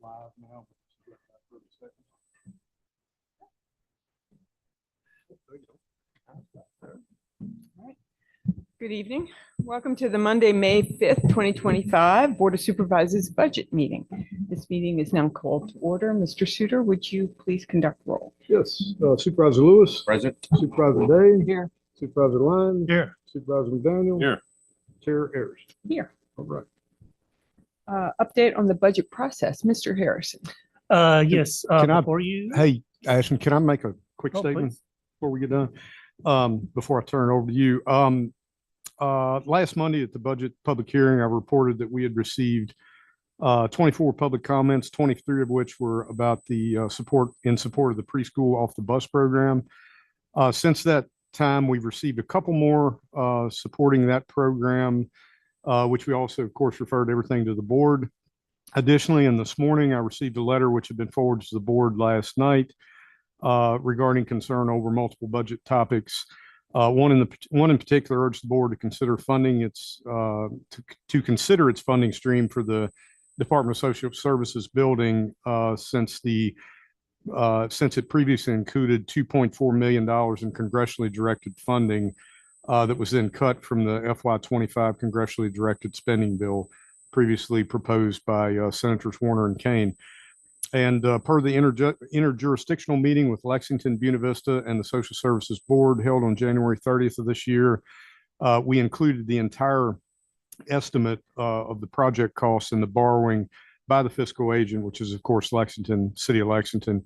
Live now. Good evening. Welcome to the Monday, May 5th, 2025 Board of Supervisors Budget Meeting. This meeting is now called to order. Mr. Suter, would you please conduct roll? Yes, Supervisor Lewis. Present. Supervisor Day. Here. Supervisor Lyons. Here. Supervisor McDaniel. Here. Chair Ayers. Here. All right. Update on the budget process. Mr. Harrison. Yes, Can I- before you. Hey, Ashton, can I make a quick Oh, statement please. before we get done? Before I turn it over to you. Last Monday at the budget public hearing, I reported that we had received 24 public comments, 23 of which were about the support of the preschool off the bus program. Since that time, we've received a couple more supporting that program, which we also, of course, referred everything to the board. Additionally, and this morning, I received a letter which had been forwarded to the board last night regarding concern over multiple budget topics. One in particular urged the board to consider funding to consider its funding stream for the Department of Social Services building since it previously included $2.4 million in congressionally directed funding that was then cut from the FY25 congressionally directed spending bill previously proposed by Senators Warner and Kane. And per the interjurisdictional meeting with Lexington, Buena Vista, and the Social Services Board held on January 30th of this year, we included the entire estimate of the project costs and the borrowing by the fiscal agent, which is, of course, Lexington, City of Lexington.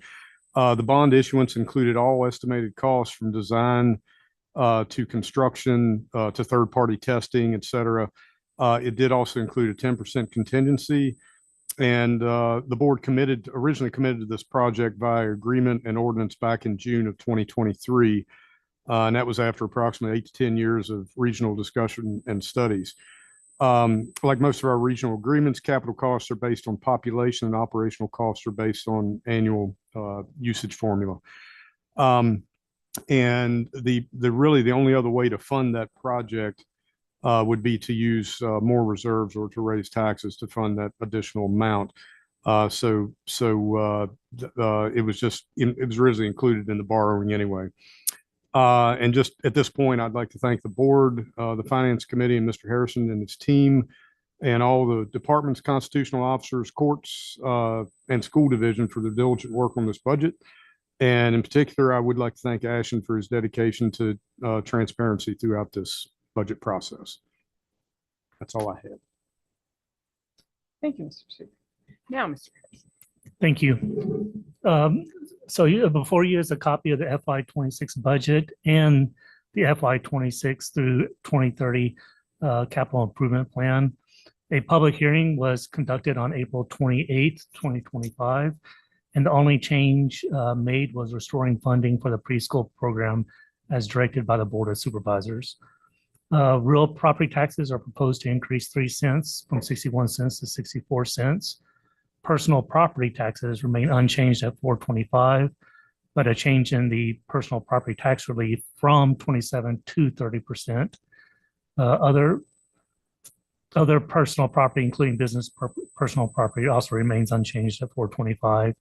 The bond issuance included all estimated costs from design to construction to third-party testing, et cetera. It did also include a 10% contingency. And the board originally committed to this project via agreement and ordinance back in June of 2023. And that was after approximately 8 to 10 years of regional discussion and studies. Like most of our regional agreements, capital costs are based on population and operational costs are based on annual usage formula. And really the only other way to fund that project would be to use more reserves or to raise taxes to fund that additional amount. So it was originally included in the borrowing anyway. And just at this point, I'd like to thank the board, the finance committee, and Mr. Harrison and his team, and all the departments, constitutional officers, courts, and school division for their diligent work on this budget. And in particular, I would like to thank Ashton for his dedication to transparency throughout this budget process. That's all I have. Thank you, Mr. Suter. Now, Mr. Harrison. Thank you. Before you is a copy of the FY26 budget and the FY26 through 2030 capital improvement plan. A public hearing was conducted on April 28th, 2025. And the only change made was restoring funding for the preschool program as directed by the Board of Supervisors. Real property taxes are proposed to increase 3 cents from 61 cents to 64 cents. Personal property taxes remain unchanged at 4.25, but a change in the personal property tax relief from 27 to 30%. Other personal property, including business personal property, also remains unchanged at 4.25,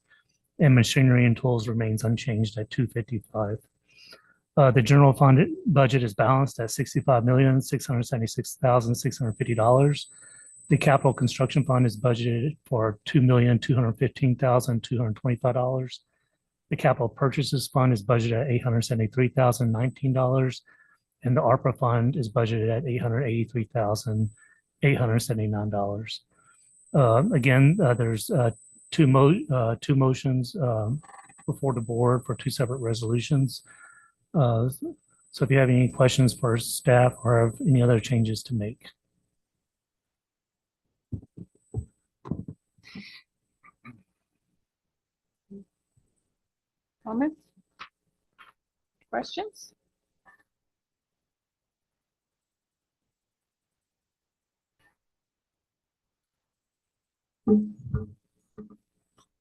and machinery and tools remains unchanged at 2.55. The general fund budget is balanced at $65,676,650. The capital construction fund is budgeted for $2,215,225. The capital purchases fund is budgeted at $873,019, and the ARPA fund is budgeted at $883,879. Again, there's two motions before the board for 2 separate resolutions. So if you have any questions for staff or have any other changes to make. Comments? Questions?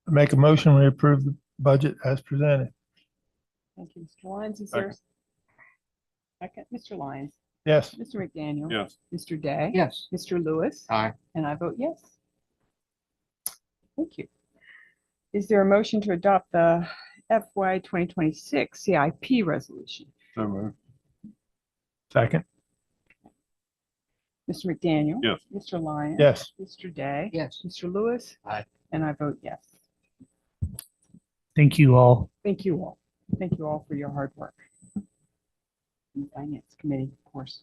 Make a motion, we approve the budget as presented. Thank you, Mr. Lyons. Is there a second? Mr. Lyons. Yes. Mr. McDaniel. Yes. Mr. Day. Yes. Mr. Lewis. Aye. And I vote yes. Thank you. Is there a motion to adopt the FY 2026 CIP resolution? So moved. Second. Mr. McDaniel? Yes. Mr. Lyon? Yes. Mr. Day? Yes. Mr. Lewis? Aye. And I vote yes. Thank you all. Thank you all. Thank you all for your hard work. And the Finance Committee, of course.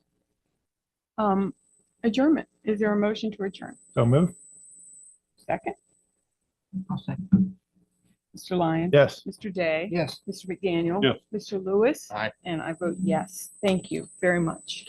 Adjournment. Is there a motion to adjourn? So moved. Second. I'll second. Mr. Lyon? Yes. Mr. Day? Yes. Mr. McDaniel? Yes. Mr. Lewis? Aye. And I vote yes. Thank you very much.